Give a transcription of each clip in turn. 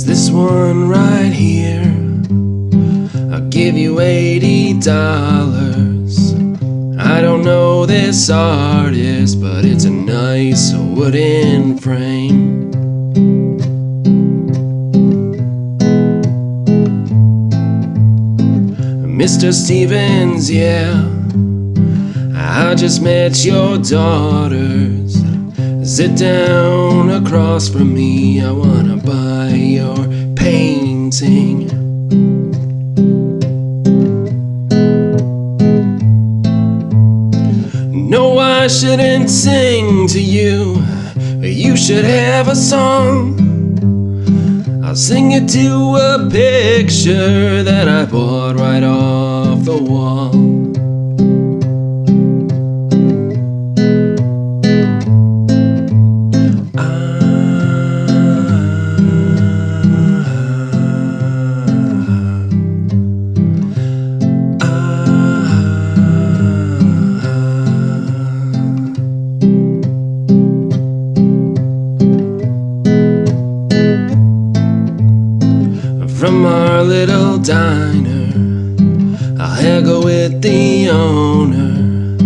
This one right here, I'll give you $80. I don't know this artist, but it's a nice wooden frame. Mr. Stevens, yeah, I just met your daughters. Sit down across from me, I wanna buy your painting. No, I shouldn't sing to you, you should have a song. I'll sing it to a picture that I bought right off the wall. From our little diner, I'll haggle with the owner.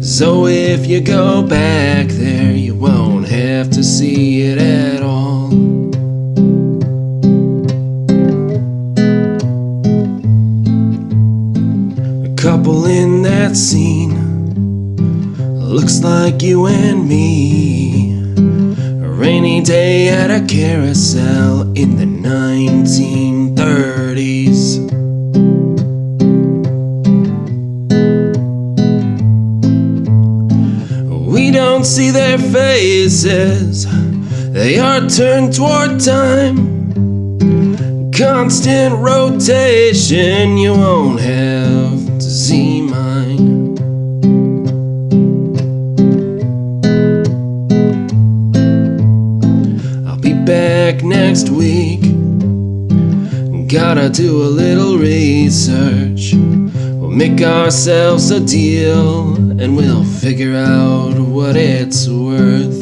So if you go back there, you won't have to see it at all. A couple in that scene, looks like you and me. A rainy day at a carousel in the 1930s. We don't see their faces, they are turned toward time. Constant rotation, you won't have to see mine. Back next week, gotta do a little research. We'll make ourselves a deal and we'll figure out what it's worth.